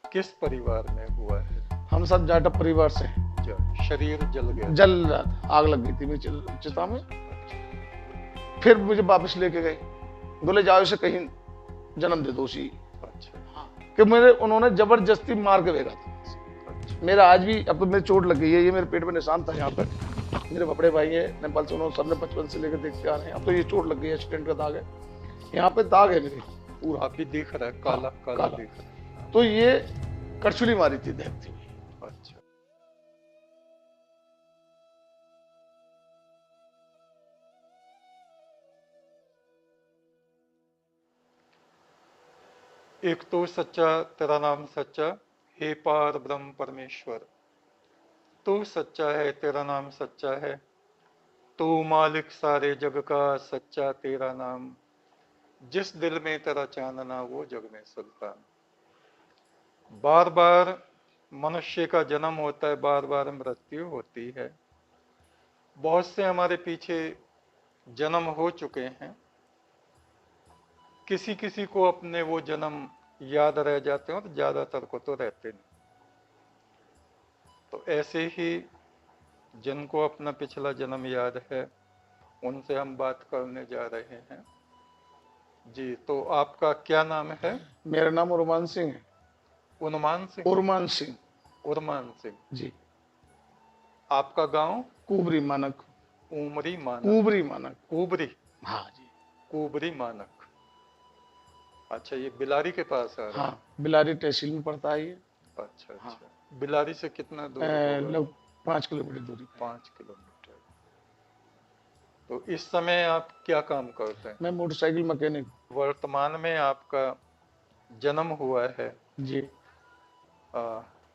किस परिवार में हुआ है? हम सब जाटव परिवार से हैं। शरीर जल गया? जल रहा था, आग लग गई थी मेरी चिता में। फिर मुझे वापस लेके गए, बोले जाओ इसे कहीं जन्म दे दो उसी। अच्छा। हाँ, कि मेरे उन्होंने जबरदस्ती मार के भेजा था। अच्छा। मेरा आज भी, अब तो मेरी चोट लग गई है, ये मेरे पेट में निशान था यहाँ पर। मेरे बड़े भाई है नेपाल से, उन्होंने सबने बचपन से लेकर देखते आ रहे हैं। अब तो ये चोट लग गई है, एक्सीडेंट का दाग है यहाँ पे, दाग है मेरे पूरा। अभी दिख रहा है, काला हाँ, काला काला। दिख रहा है। तो ये करछुली मारी थी देखती हुई। अच्छा। एक तो सच्चा, तेरा नाम सच्चा, हे पार ब्रह्म परमेश्वर, तू सच्चा है, तेरा नाम सच्चा है, तू मालिक सारे जग का, सच्चा तेरा नाम, जिस दिल में तेरा चांदना वो जग में सुल्तान। बार बार मनुष्य का जन्म होता है, बार बार मृत्यु होती है। बहुत से हमारे पीछे जन्म हो चुके हैं, किसी किसी को अपने वो जन्म याद रह जाते हैं और ज्यादातर को तो रहते नहीं। तो ऐसे ही जिनको अपना पिछला जन्म याद है, उनसे हम बात करने जा रहे हैं। जी, तो आपका क्या नाम है? मेरा नाम उर्मान सिंह है। उन्मान सिंह? उर्मान सिंह। उर्मान सिंह। जी। आपका गांव? कुबरी मानक। उमरी मानक? कुबरी मानक। कुबरी? हाँ जी। कुबरी मानक। अच्छा, ये बिलारी के पास आ रहा हाँ, है? बिलारी तहसील में पड़ता है ये। अच्छा हाँ, अच्छा। बिलारी से कितना दूर होगा? लगभग 5 किलोमीटर दूरी पे है। 5 किलोमीटर। तो इस समय आप क्या काम करते हैं? मैं मोटरसाइकिल मैकेनिक। वर्तमान में आपका जन्म हुआ है, जी। आ,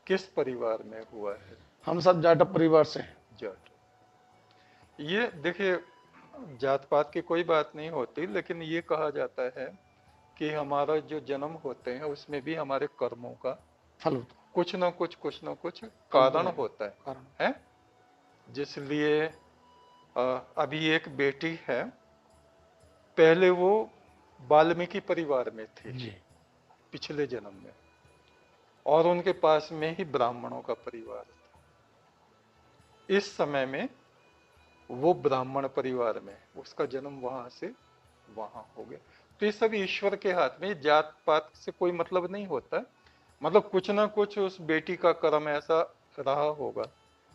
किस परिवार में हुआ है? हम सब जाटव परिवार से हैं। जाट। ये देखिए, जात पात की कोई बात नहीं होती, लेकिन ये कहा जाता है कि हमारा जो जन्म होते हैं उसमें भी हमारे कर्मों का फल होता है। कुछ न कुछ फल तो कारण है। होता कारण। है? जिसलिए अभी एक बेटी है, पहले वो वाल्मीकि परिवार में थी जी। पिछले जन्म में, और उनके पास में ही ब्राह्मणों का परिवार था। इस समय में वो ब्राह्मण परिवार में, उसका जन्म वहां से वहां हो गया। तो ये सब ईश्वर के हाथ में, जात पात से कोई मतलब नहीं होता। मतलब कुछ ना कुछ उस बेटी का कर्म ऐसा रहा होगा,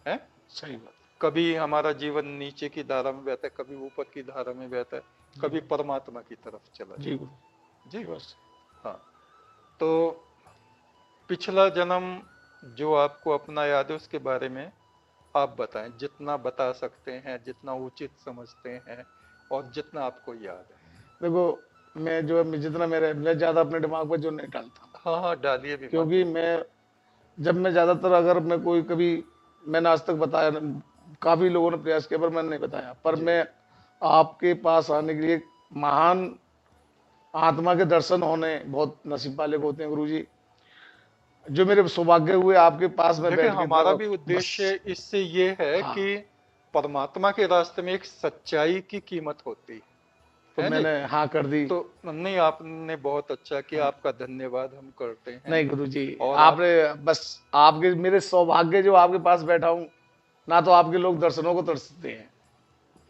है? सही बात कभी हमारा जीवन नीचे की धारा में बहता है, कभी ऊपर की धारा में बहता है, है। जी कभी गुरु। परमात्मा की तरफ चला जी गुरु। जाता है। जी। बस। हाँ। तो पिछला जन्म जो आपको अपना याद है उसके बारे में आप बताएं, जितना बता सकते हैं, जितना उचित समझते हैं और जितना आपको याद है। देखो, मैं जो है, जितना मेरे, मैं ज्यादा अपने दिमाग पर जो नहीं डालता हूँ। हाँ हाँ, डालिए भी मत। क्योंकि जब मैं ज्यादातर, अगर मैं कोई कभी, मैंने आज तक बताया, काफी लोगों ने प्रयास किया पर मैंने नहीं बताया, पर जी। मैं आपके पास आने के लिए, महान आत्मा के दर्शन होने बहुत नसीब वाले को होते हैं गुरुजी। जो मेरे सौभाग्य हुए आपके पास में देखिए, बैठ के हमारा भी बस। उद्देश्य इससे ये है हाँ, कि परमात्मा के रास्ते में एक सच्चाई की कीमत होती तो है जी। मैंने हाँ कर दी। तो नहीं, आपने बहुत अच्छा किया, हाँ। आपका धन्यवाद हम करते हैं। नहीं गुरुजी, और आप, आपने बस, आपके मेरे सौभाग्य जो आपके पास बैठा हूँ, ना तो आपके लोग दर्शनों को तरसते हैं।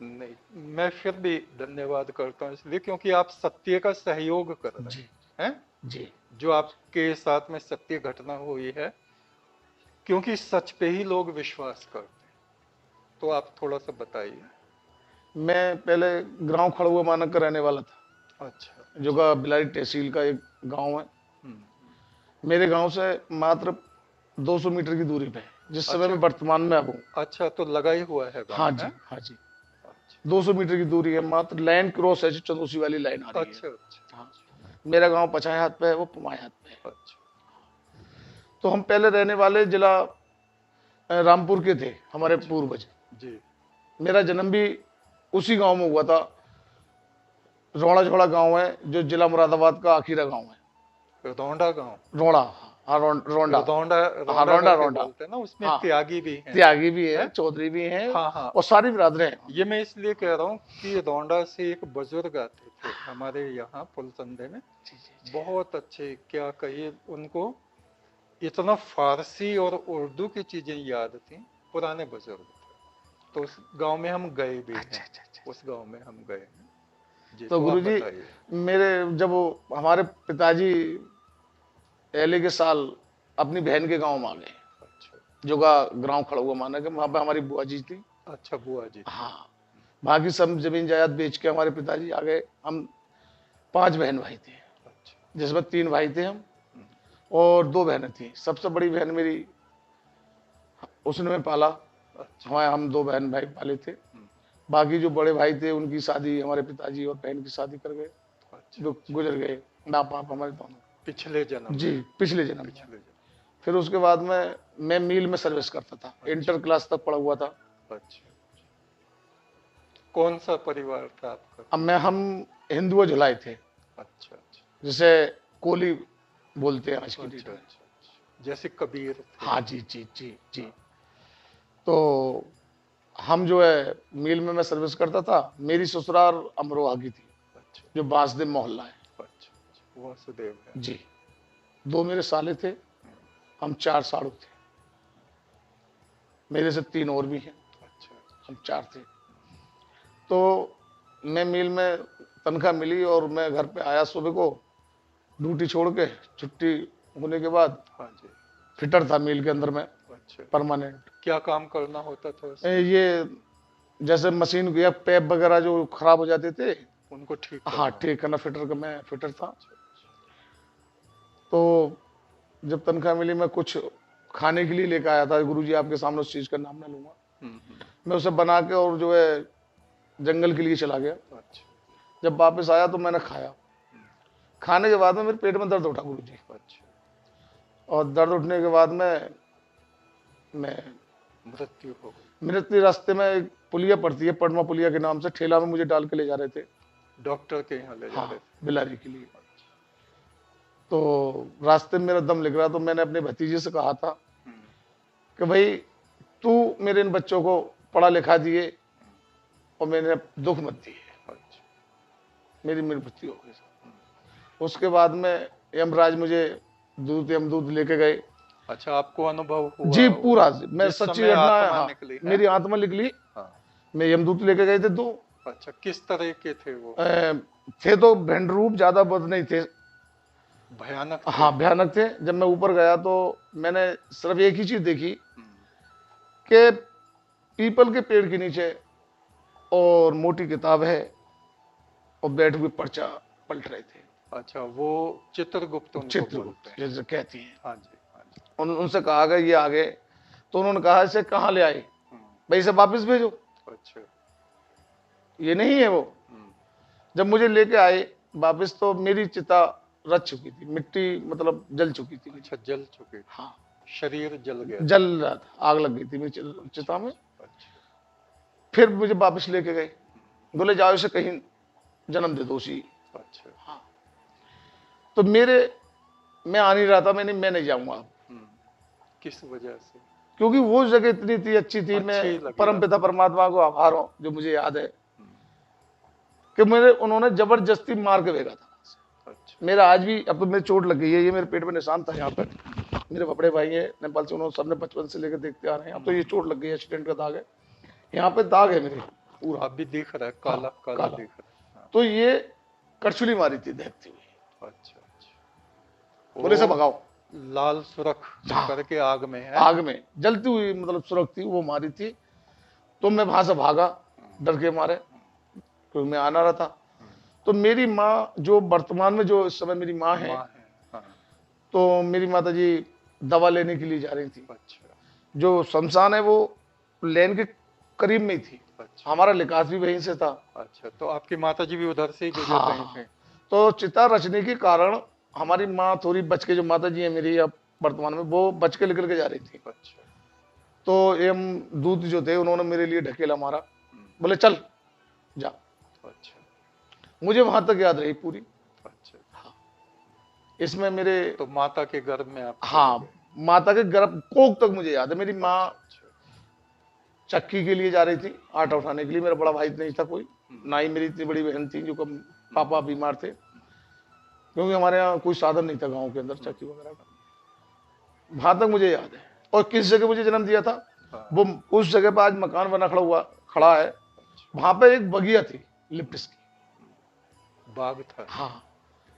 नहीं, मैं फिर भी धन्यवाद करता हूँ इसलिए क्योंकि आप सत्य का सहयोग कर जी। रहे हैं। जी। जो आपके साथ में सत्य घटना हुई है, क्योंकि सच पे ही लोग विश्वास करते हैं। तो आप थोड़ा सा बताइए। मैं पहले ग्राम खड़ुआ मानक का रहने वाला था, अच्छा जो अच्छा। का बिलारी तहसील का एक गांव है। हम्म। मेरे गांव से मात्र 200 मीटर की दूरी पे है, जिस समय अच्छा। मैं वर्तमान में अब हूँ। अच्छा, तो लगा ही हुआ है हाँ गांव है? जी, हाँ जी। अच्छा 200 मीटर की दूरी है, मात्र लाइन क्रॉस है, जो चंदोसी वाली लाइन आ रही है। अच्छा अच्छा। हाँ। मेरा गांव पछाए हाथ पे है, वो पुमाए हाथ पे है। अच्छा। तो हम पहले रहने वाले जिला रामपुर के थे, हमारे अच्छा। पूर्वज। जी। मेरा जन्म भी उसी गांव में हुआ था। रोड़ा झोड़ा गांव है, जो जिला मुरादाबाद का आखिरा गांव है। रदौंडा गांव? रोड़ा। हाँ, रोंडा। रदौंडा? हाँ, रौंडा रोंडा करके रोंडा। बोलते हैं ना, उसमें हाँ, त्यागी भी हैं? त्यागी भी है, है? चौधरी भी है, हाँ हाँ। और सारी बिरादरें हैं ये उनमें। मैं इसलिए कह रहा हूँ कि रौंडा से एक बुजुर्ग आते थे हमारे यहाँ पुलसंदे में, जी जी जी। बहुत अच्छे, क्या कहिए उनको, इतना फारसी और उर्दू की चीजें याद थी, पुराने बुजुर्ग थे। तो उस गांव में हम गए भी अच्छा हैं, अच्छा अच्छा। उस गांव में हम गए हैं जी। तो तो आप गुरुजी, बताइए। मेरे जब हमारे पिताजी पहले के साल अपनी बहन के गांव में आ गए, अच्छा जो का गांव खड़ा हुआ माना कि वहां पे हमारी बुआ जी थी। अच्छा, बुआ जी थी। हाँ, बाकी सब जमीन जायदाद बेच के हमारे पिताजी आ गए। हम 5 बहन भाई थे, अच्छा। जिसमें 3 भाई थे हम, हम्म, और 2 बहनें थी। सबसे बड़ी बहन मेरी, उसने मैं पाला, अच्छा। हमारे हम 2 बहन भाई पाले थे। हम्म, बाकी जो बड़े भाई थे उनकी शादी हमारे पिताजी और बहन की शादी कर गए, अच्छा जो अच्छा। गुजर गए, माँ बाप हमारे दोनों। पिछले जन्म जी, में। पिछले जन्म में। पिछले जन्म। फिर उसके बाद में मैं मिल में सर्विस करता था, अच्छा इंटर क्लास तक पढ़ा हुआ था। अच्छा। कौन सा परिवार था आपका? अब मैं हम हिंदुआ झुलाए थे, अच्छा अच्छा जिसे कोली बोलते हैं आज की डेट अच्छा में। अच्छा अच्छा। जैसे कबीर थे। हाँ जी जी जी जी। हाँ। तो हम जो है मिल में मैं सर्विस करता था। मेरी ससुराल अमरोहा की थी, अच्छा जो बांसदेव मोहल्ला है। अच्छा अच्छा, वासुदेव है। जी, 2 मेरे साले थे, हम 4 साड़ू थे। मेरे से 3 और भी हैं, अच्छा अच्छा। हम 4 थे। तो मैं मिल में तनख्वाह मिली और मैं घर पे आया सुबह को, ड्यूटी छोड़ के। छुट्टी होने के बाद हाँ जी। फिटर था मिल के अंदर में, अच्छा। परमानेंट। क्या काम करना होता था उसमें? ये जैसे मशीन या पैप वगैरह जो खराब हो जाते थे, उनको ठीक हाँ, करना। ठीक करना। फिटर का मैं फिटर था। अच्छा अच्छा। तो जब तनख्वाह मिली, मैं कुछ खाने के लिए लेकर आया था। गुरुजी आपके सामने उस चीज का नाम ना लूंगा। हम्म। मैं उसे बना के और जो है जंगल के लिए चला गया। अच्छा जब वापस आया तो मैंने खाया। खाने के बाद में मेरे पेट में दर्द उठा गुरुजी, अच्छा। और दर्द उठने के बाद में मैं, मृत्यु हो गई। मेरे इतने रास्ते में एक पुलिया पड़ती है, पडमा पुलिया के नाम से, ठेला में मुझे डाल के ले जा रहे थे। डॉक्टर के यहाँ ले जा हाँ, रहे थे। बिलारी के लिए। अच्छा। तो रास्ते में मेरा दम लग रहा, तो मैंने अपने भतीजे से कहा था हम्म, कि भाई, तू मेरे इन बच्चों को पढ़ा लिखा दिए और मैंने दुख मत दिए, अच्छा। मेरी मृत्यु हो गई। उसके बाद में यमराज मुझे दूत यमदूत लेके गए। अच्छा, आपको अनुभव हुआ जी, पूरा, मैं जिस सच्ची समय घटना है। आत्मा हाँ, निकली है? मेरी आत्मा निकली। हाँ। मैं यमदूत लेके गए थे 2। अच्छा, किस तरह के थे वो? थे तो भेंड रूप, ज्यादा बद नहीं थे। भयानक थे? हाँ, भयानक थे। जब मैं ऊपर गया तो मैंने सिर्फ एक ही चीज देखी हम्म, कि पीपल के पेड़ के नीचे और मोटी किताब है, और बैठ हुए पर्चा पलट रहे थे। अच्छा, वो चित्रगुप्त उनको चित्रगुप्त बोलते हैं। जैसे कहती हैं। हाँ जी हाँ जी। उनसे कहा गया ये आ गए। तो उन्होंने कहा इसे कहाँ ले आए, हम्म, भाई इसे वापस भेजो, अच्छा। ये नहीं है वो। हम्म, जब मुझे लेके आए वापस, तो मेरी चिता रच चुकी थी, मिट्टी मतलब जल चुकी थी मेरी। अच्छा, जल चुके थे। हाँ, शरीर जल गया था। जल रहा था, आग लग गई थी मेरी अच्छा चिता में। अच्छा अच्छा। फिर मुझे वापस लेके गए, बोले जाओ इसे कहीं जन्म दे दो उसी। अच्छा। हाँ, तो मैं आ नहीं रहा था, मैं नहीं जाऊंगा अब। हम्म, किस वजह से? क्योंकि वो जगह इतनी थी, अच्छी थी। मैं अच्छी लगी परम पिता आपको? परमात्मा को आभार हूं, जो मुझे याद है हम्म, कि उन्होंने जबरदस्ती मार के भेजा था। अच्छा। मेरा आज भी, अब तो मेरी चोट लग गई है, ये मेरे पेट में निशान था यहाँ पर। हम्म, मेरे बड़े भाई हैं नेपाल से, उन्होंने सबने बचपन से लेकर देखते आ रहे हैं। अब तो ये चोट लग गई है, एक्सीडेंट का दाग है यहाँ पे, दाग है मेरे पूरा। अब भी दिख रहा है, हाँ, काला काला काला। दिख रहा है। तो ये करछुली मारी थी देखती हुई, हाँ, अच्छा अच्छा। बोले से वो भगाओ। लाल सुरख हाँ, करके आग में है। आग में जलती हुई, मतलब सुरख थी, वो मारी थी। तो मैं वहां से भागा डर के मारे, क्योंकि मैं आना रहा था। तो मेरी माँ, जो वर्तमान में जो इस समय मेरी माँ है, माँ है। हाँ। तो मेरी माता जी दवा लेने के लिए जा रही थी। अच्छा जो शमशान है वो लेन के करीब में ही थी, अच्छा हमारा लिकास भी वहीं से था। अच्छा। तो आपकी माता जी भी उधर से ही गुजर रही हाँ, थी? तो चिता रचने के कारण हमारी माँ थोड़ी बच के, जो माता जी है मेरी अब वर्तमान में, वो बच के निकल के जा रही थी। अच्छा। तो एम दूत जो थे, उन्होंने मेरे लिए ढकेला मारा, हम्म, बोले चल जा। अच्छा मुझे वहां तक याद रही पूरी। अच्छा। इसमें मेरे, तो माता के गर्भ में आप चले हाँ, गए? माता के गर्भ कोख तक मुझे याद है। मेरी माँ अच्छा अच्छा। चक्की के लिए जा रही थी, आटा उठाने के लिए। मेरा बड़ा भाई नहीं था कोई, हम्म, ना ही मेरी इतनी बड़ी बहन थी, जो कम पापा बीमार थे, क्योंकि हमारे यहाँ कोई साधन नहीं था गांव के अंदर हम्म, चक्की वगैरह का। वहां तक मुझे याद है। और किस जगह मुझे जन्म दिया था, हाँ। वो उस जगह पर आज मकान बना खड़ा है। वहां पे एक बगिया थी लिप्टिस की। बाग था। हाँ,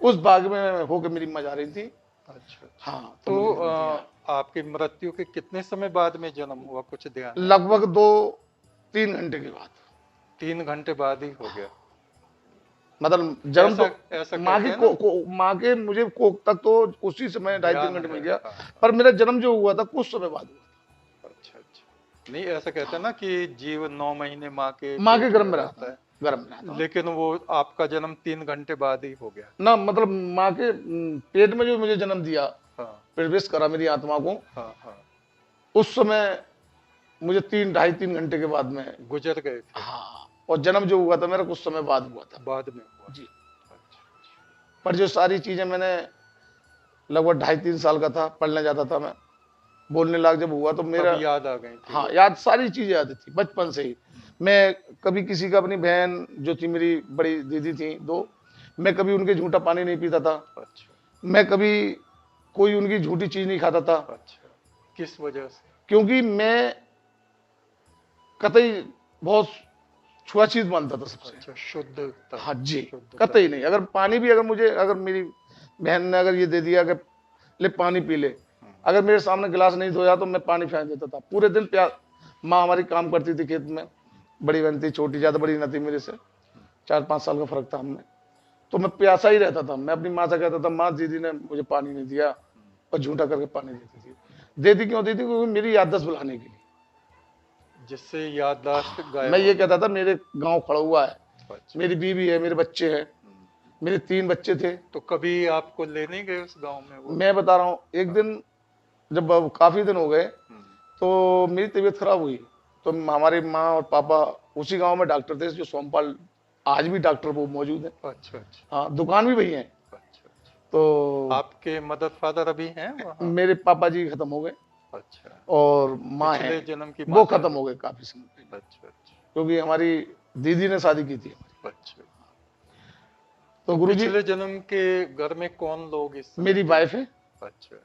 उस बाग में होकर मेरी माँ जा रही थी। अच्छा अच्छा। हाँ, तो तो मुझे जन्म दिया। आपकी मृत्यु के कितने समय बाद में जन्म हुआ, कुछ ध्यान है? लगभग 2-3 घंटे के बाद। 3 घंटे बाद ही हो गया। मतलब जन्म ऐसा तो ऐसा माँ कहते की हैं ना। माँ के मुझे कोख तक तो उसी समय 2.5-3 ध्यान घंटे है। मिल गया। हाँ हाँ। पर मेरा जन्म जो हुआ था कुछ समय बाद हुआ अच्छा अच्छा। नहीं, ऐसा कहते हैं ना कि जीव 9 महीने माँ के था। माँ के पेट गर्भ में में रहा रहता था, है, गर्भ में रहा था लेकिन वो आपका जन्म 3 घंटे बाद ही हो गया। ना। मतलब माँ के पेट में जो मुझे जन्म दिया, हाँ प्रवेश करा मेरी आत्मा को, हाँ हाँ। उस समय मुझे 3-2.5-3 घंटे के बाद में। गुजर गए थे। हाँ, और जन्म जो हुआ था मेरा कुछ समय बाद हुआ था। बाद में हुआ। जी। अच्छा पर जो सारी चीजें मैंने लगभग 2.5-3 साल का था, पढ़ने जाता था मैं, बोलने लायक जब हुआ तो तब मेरा। याद आ गई थी हाँ, वो। याद, सारी चीजें याद थी बचपन से ही। मैं कभी किसी का, अपनी बहन जो थी, मेरी बड़ी दीदी थी दो, मैं कभी उनके झूठा पानी नहीं पीता था। अच्छा मैं कभी कोई उनकी झूठी चीज नहीं खाता था। अच्छा। किस वजह से? क्योंकि मैं कतई बहुत छुआछूत मानता था सबसे। अच्छा, शुद्धता। हाँ जी, शुद्धता। कतई नहीं। अगर पानी भी, अगर मेरी बहन ने अगर ये दे दिया कि ले पानी पी ले, अगर मेरे सामने गिलास नहीं धोया तो मैं पानी फेंक देता था पूरे दिन। प्यास, माँ हमारी काम करती थी खेत में, बड़ी बहन थी, छोटी, ज्यादा बड़ी न थी मेरे से, 4-5 साल का फर्क था हमने। तो मैं प्यासा ही रहता था। मैं अपनी माँ से कहता था, माँ दीदी ने मुझे पानी नहीं दिया, और झूठा करके पानी देती थी। देती क्यों देती? क्योंकि मेरी याददाश्त बुलाने के लिए। जिससे याददाश्त गायब मैं हो ये गई। कहता था, मेरे गांव खड़ा हुआ है, अच्छा। मेरी बीवी है, मेरे बच्चे हैं, मेरे 3 बच्चे थे। तो कभी आपको लेने गए उस गांव में वो? मैं बता रहा हूँ, एक दिन जब अब काफी दिन हो गए, हम्म, तो मेरी तबीयत खराब हुई। तो हमारे माँ और पापा उसी गांव में डॉक्टर थे, जो सोमपाल, आज भी डॉक्टर वो मौजूद है। अच्छा अच्छा हाँ, दुकान भी वही है। अच्छा अच्छा। तो आपके मदर फादर अभी हैं वहाँ? मेरे पापा जी खत्म हो गए, अच्छा। और माँ है, पिछले जन्म की वो माता खत्म जी। हो गए काफी समय पहले, अच्छा अच्छा क्योंकि हमारी दीदी ने शादी की थी हमारी। अच्छा। तो तो गुरुजी, पिछले जन्म के घर में कौन लोग इस समय मेरी थे? वाइफ है, अच्छा।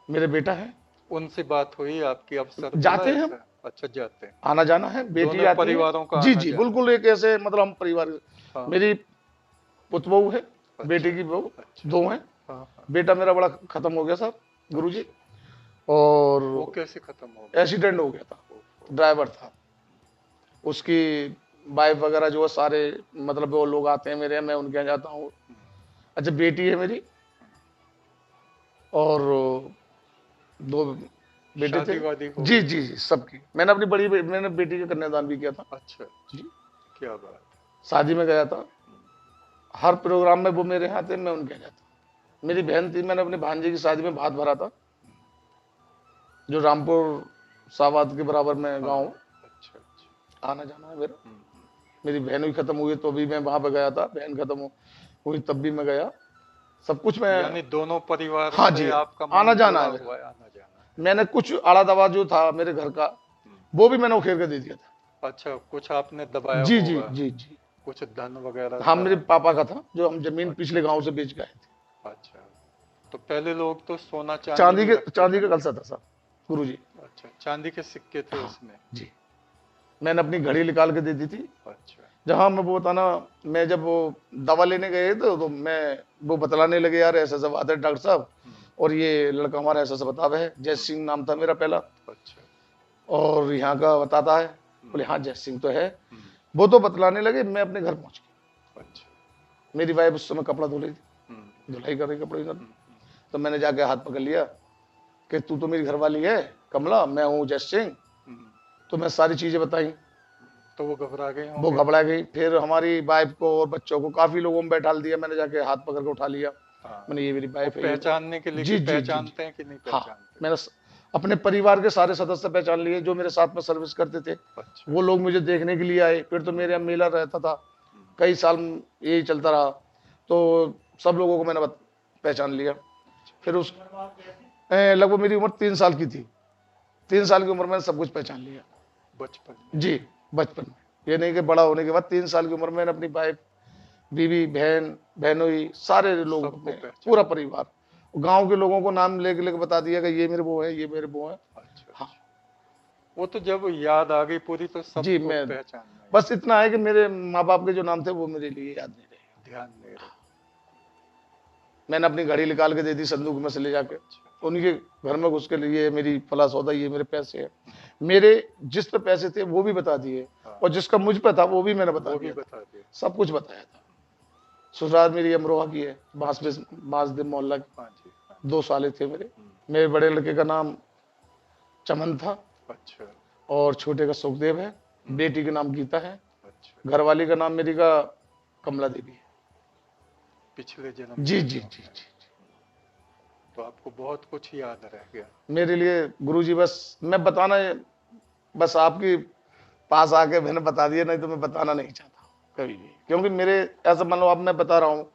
मेरे बेटा है। उनसे बात हुई आपकी, अवसर मिला जाते हैं हम, ऐसा? अच्छा, जाते हैं। आना जाना है, बेटी दोनों आती है। परिवारों का जी आना जी, जाना। बिल्कुल एक ऐसे, मतलब हम परिवार। हाँ मेरी पुत्र बहू है, बेटे अच्छा की बहू, अच्छा। 2 हैं। हाँ हाँ। बेटा मेरा बड़ा खत्म हो गया साहब, गुरुजी। अच्छा। और वो कैसे खत्म हो गया? एक्सीडेंट हो गया था, ओहो। ड्राइवर था। उसकी वाइफ वगैरह जो है सारे, मतलब वो लोग आते हैं मेरे यहाँ, मैं उनके यहाँ जाता हूँ। अच्छा, बेटी है मेरी, और 2 बेटे थे। शादी वादी हो जी गई? जी जी, सबकी। मैंने बेटी का कन्यादान भी किया था। अच्छा अच्छा। जी, क्या बात। शादी में गया था, हर प्रोग्राम में वो मेरे यहाँ थे, मैं उनके यहाँ जाता। मेरी बहन थी, मैंने अपने भांजे की शादी में भात भरा था, जो रामपुर सावाद के बराबर में हाँ। गाँव। अच्छा अच्छा। आना जाना है मेरा। हम्म। मेरी बहन भी खत्म हुई तो भी मैं वहां पे गया था, बहन हुई तब भी मैं गया, सब कुछ मैं। यानी दोनों परिवार हाँ से जी, आपका आना मन जाना जुड़ा है हुआ मेरा। है, आना जाना है। मैंने कुछ आड़ा दबा जो था मेरे घर का, हम्म। वो भी मैंने उखेड़ के दे दिया था। अच्छा, कुछ आपने दबाया जी जी होगा, जी जी। कुछ धन वगैरह हाँ, था। मेरे पापा का था, जो हम जमीन अच्छा पिछले गांव से बेच गए थे। अच्छा। तो पहले लोग तो सोना चांदी भी रखते चांदी थे का ना? कलसा था साहब, गुरुजी। अच्छा, चांदी के सिक्के थे हाँ उसमें? जी, मैंने अपनी घड़ी निकाल के दे दी थी। अच्छा। जहां मैं वो बताना, मैं जब वो दवा लेने गए तो मैं, वो बतलाने लगे, यार ऐसा सब आता है डॉक्टर साहब, हम्म और ये लड़का हमारा ऐसा सब बतावा है, जय हम्म। सिंह नाम था मेरा पहला, अच्छा। और यहाँ का बताता है। हम्म बोले हाँ, जय सिंह तो है। हम्म। वो तो बतलाने लगे, मैं अपने घर पहुंच गया। अच्छा। मेरी वाइफ उस समय कपड़ा धो रही हम्म थी, धुलाई कर रही कपड़े की। हम्म। तो मैंने जाके हाथ पकड़ लिया कि तू तो मेरी घरवाली है कमला, मैं हूँ जय सिंह। हम्म। तो मैं सारी चीजें बताई। तो वो घबरा गए वो होंगे। घबरा गई। फिर हमारी वाइफ को और बच्चों को काफी लोगों में बैठा दिया, मैंने जाके हाथ पकड़ के उठा लिया। मैंने, हाँ, ये मेरी वो वाइफ है, ये वो। पहचानने के लिए कि जी जी जी जी। पहचानते हैं कि नहीं हाँ, पहचानते। मैंने अपने परिवार के सारे सदस्य पहचान लिए, जो मेरे साथ में सर्विस करते थे। अच्छा वो लोग अच्छा। मुझे देखने के लिए आए। फिर तो मेरे यहाँ मेला रहता था, हम्म। कई साल यही चलता रहा। तो सब लोगों को मैंने पहचान लिया। फिर उस लगभग मेरी उम्र 3 साल की थी, 3 साल की उम्र में सब कुछ पहचान लिया। बचपन जी, बचपन में। ये नहीं कि बड़ा होने के बाद, 3 साल की उम्र में मैंने अपनी वाइफ, बीवी, बहन, बहनोई, सारे में लोग सबको अपने, पूरा पहचान। परिवार, गांव के लोगों को नाम लेके लेके बता दिया कि ये मेरे वो है, ये मेरे वो है। अच्छा हाँ अच्छा। वो तो जब याद आ गई पूरी तो जी, सबको मैं पहचानना ही बस है। इतना है कि मेरे माँ बाप के जो नाम थे वो मेरे लिए याद नहीं रहे। ध्यान नहीं रहे। मैंने अपनी घड़ी निकाल के दे दी संदूक में से ले जाके, अच्छा। उनके घर में घुस के लिए, ये मेरी फला सौदा, ये मेरे पैसे हैं। मेरे जिस पे पैसे थे वो भी बता दिए, हाँ, और जिसका मुझ पे था वो भी मैंने बता वो भी दिया था, बता दे। सब कुछ बताया था। ससुराल मेरी अमरोहा की है, बांसदेव मोहल्ला की। हाँ जी, हाँ। 2 साले थे मेरे। हम्म, मेरे बड़े लड़के का नाम चमन था, अच्छा। और छोटे का सुखदेव है। हम्म, बेटी का नाम गीता है। अच्छा। घरवाली का नाम मेरी का कमला देवी है। पिछले जन्म जी के जी नाम जी है। जी। तो आपको बहुत कुछ याद रह गया। मेरे लिए गुरुजी, बस मैं बताना, बस आपके पास आके मैंने बता दिया, नहीं तो मैं बताना नहीं चाहता कभी भी, क्योंकि मेरे, ऐसा मान लो अब मैं बता रहा हूँ,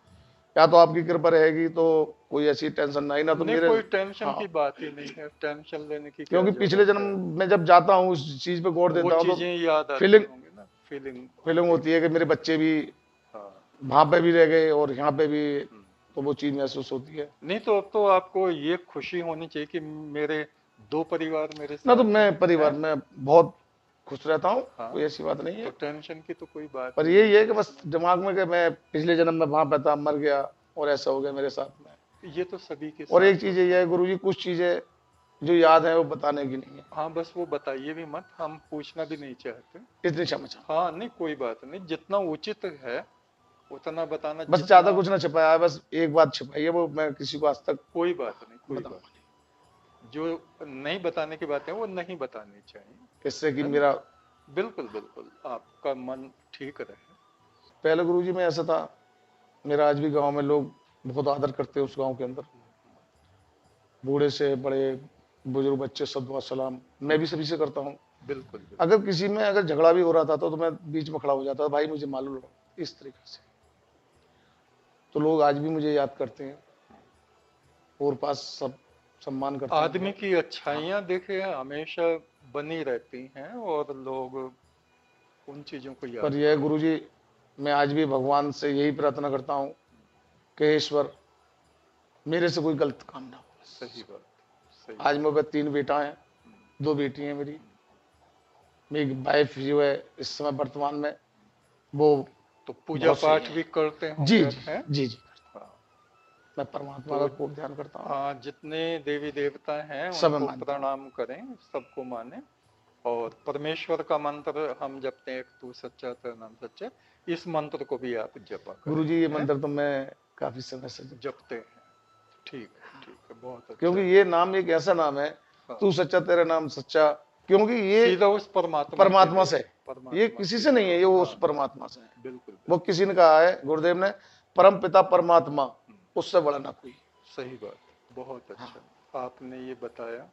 या तो आपकी कृपा रहेगी तो कोई ऐसी टेंशन नहीं, ना तो नहीं, मेरे। कोई टेंशन हाँ, की बात ही नहीं है, टेंशन लेने की क्या क्योंकि पिछले जरूरत जन्म है। में जब जाता हूँ उस चीज पे गौर वो देता हूँ, तो चीजें याद आती फीलिंग होंगी ना, फीलिंग फीलिंग होती होती है कि मेरे बच्चे भी है। हाँ। वहां पे भी रह गए और यहाँ पे भी, हम्म। तो वो चीज महसूस होती है। नहीं तो अब तो आपको ये खुशी होनी चाहिए कि मेरे 2 परिवार मेरे ना तो साथ मैं परिवार हैं। में बहुत खुश रहता हूँ, हाँ, कोई ऐसी बात नहीं तो है। टेंशन की तो कोई बात पर ही नहीं यही है है कि बस इसमें। दिमाग में कि मैं पिछले जन्म में वहां पे था, मर गया, और ऐसा हो गया मेरे साथ में। ये तो सभी के और एक साथ चीज ये होता है है। गुरु जी, कुछ चीजें जो याद है वो बताने की नहीं है, हाँ, बस वो बताइए भी मत, हम पूछना भी नहीं चाहते। इतनी क्षमा चाहता हाँ, नहीं कोई बात नहीं, जितना उचित है उतना बताना, हूँ। बस ज्यादा जितना। कुछ ना छिपाया है, बस एक बात छिपाई है, वो मैं किसी को आज तक कोई बात नहीं, कोई बात बताऊंगा नहीं, नहीं। जो नहीं बताने की बातें वो नहीं बतानी चाहिए। इससे कि है ना? मेरा। बिल्कुल बिल्कुल, आपका मन ठीक रहे। पहले गुरु जी में ऐसा था, मेरा आज भी गांव में लोग बहुत आदर करते हैं, उस गांव के अंदर बूढ़े से बड़े, बुजुर्ग, बच्चे, सब दुआ सलाम मैं भी सभी से करता हूँ। बिल्कुल बिल्कुल। अगर किसी में अगर झगड़ा भी हो रहा था तो मैं बीच में खड़ा हो जाता था, भाई मुझे मालूम लो, इस तरीके से। तो लोग आज भी मुझे याद करते हैं, और पास सब सम्मान करते हैं आदमी बहुत। की हाँ, अच्छाइयाँ देखे हमेशा बनी रहती हैं और लोग उन चीजों को पर याद यह करते गुरु हैं। जी, मैं आज भी भगवान से यही प्रार्थना करता हूँ कि ईश्वर मेरे से कोई गलत काम ना हो बस। सही बात, सही आज बात। मेरे पास 3 बेटा हैं, 2 बेटी हैं मेरी। मेरी वाइफ जो है इस समय वर्तमान में, वो तो पूजा बहुत सही पाठ है। भी करते जी होंगे जी आप हैं? जी जी, हाँ। मैं परमात्मा तो का खूब ध्यान करता हूँ, हाँ, जितने देवी देवता हैं सब मैं उनको मानता हूँ। प्रणाम करें, सबको माने। और परमेश्वर का मंत्र हम जपते हैं, एक तू सच्चा तेरा नाम सच्चा। इस मंत्र को भी आप जपा गुरु करें। जी, ये हैं? मंत्र तो मैं काफी समय से जपता हूँ, जपते हैं। ठीक है, बहुत अच्छा क्योंकि है। ये नाम एक ऐसा नाम है, हाँ, तू सच्चा तेरा नाम सच्चा, क्योंकि ये सीधा उस परमात्मा के परमात्मा लिए से है, है। ये परमात्मा किसी के से नहीं है, लिए। ये वो उस हाँ हाँ, परमात्मा से है। बिल्कुल वो बिल्कुल। किसी ने कहा है, गुरुदेव ने, परम पिता परमात्मा, हम्म, उससे बड़ा ना कोई। सही बात, बहुत हाँ अच्छा आपने ये बताया।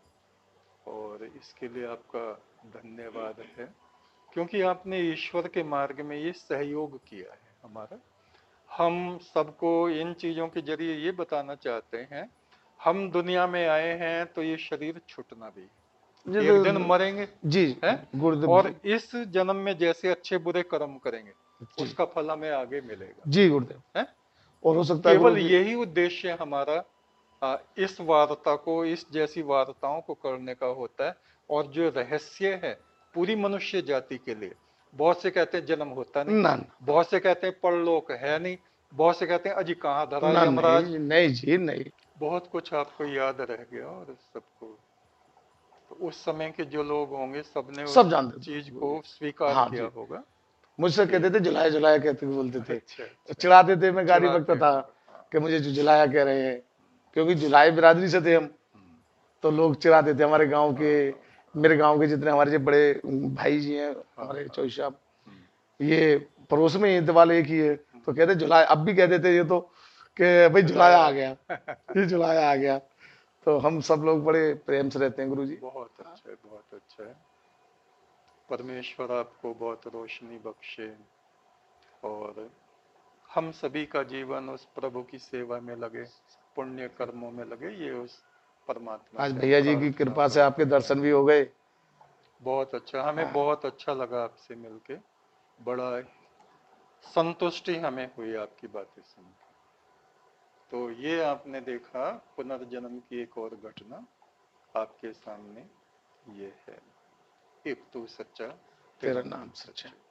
और इसके लिए आपका धन्यवाद है, क्योंकि आपने ईश्वर के मार्ग में ये सहयोग किया है हमारा। हम सबको इन चीजों के जरिए ये बताना चाहते हैं, हम दुनिया में आए हैं तो ये शरीर छूटना भी जी, है, एक दिन मरेंगे। जी है? गुरुदेव और जी, इस जन्म में जैसे अच्छे बुरे कर्म करेंगे जी उसका फल हमें आगे मिलेगा। जी गुरुदेव। है? और हो सकता है गुरु केवल जी। यही उद्देश्य हमारा इस वार्ता को, इस जैसी वार्ताओं को करने का होता है। और जो रहस्य है पूरी मनुष्य जाति के लिए, बहुत से कहते हैं जन्म होता नहीं, ना ना बहुत से कहते हैं परलोक है नहीं, बहुत से कहते हैं अजी कहाँ धरा ना, यमराज। नहीं नहीं जी, नहीं। बहुत कुछ आपको याद रह गया और सबको। तो उस समय के जो लोग होंगे सबने सब उस जानते थे चीज गुरु को जी। स्वीकार हाँ किया जी, होगा। मुझसे कहते ठीक। थे जुलाया जुलाया कहते बोलते थे, अच्छा तो अच्छा। चिढ़ाते थे, मैं गाली बकता चिढ़ाते था होंगे, हाँ। कि मुझे जुलाया कह रहे हैं, क्योंकि जुलाई बिरादरी से थे हम। हम्म, तो लोग चिढ़ाते थे हमारे गांव हाँ के, हाँ मेरे गांव के जितने हमारे जो बड़े भाई जी हैं, हाँ हमारे हाँ। चौधरी साहब, हम्म, ये पड़ोस में ही दिवाल एक ही है। तो कहते जुलाया, अब भी कहते थे ये तो, कि भाई जुलाया चिढ़ाया। आ गया, ये जुलाया आ गया। तो हम सब लोग बड़े प्रेम से रहते हैं गुरु जी। बहुत अच्छा है, बहुत अच्छा है। परमेश्वर आपको बहुत रोशनी बख्शे और हम सभी का जीवन उस प्रभु की सेवा में लगे, पुण्य कर्मों में लगे, ये उस परमात्मा आज से हम भैया जी की प्रार्थना कृपा से करते आपके हैं। दर्शन भी हो गए। बहुत अच्छा, हमें हाँ, बहुत अच्छा लगा आपसे मिलके। बड़ा संतुष्टि हमें हुई आपकी बातें सुन के। तो ये आपने देखा पुनर्जन्म की एक और घटना आपके सामने ये है। एक तू सच्चा तेरा नाम सच है।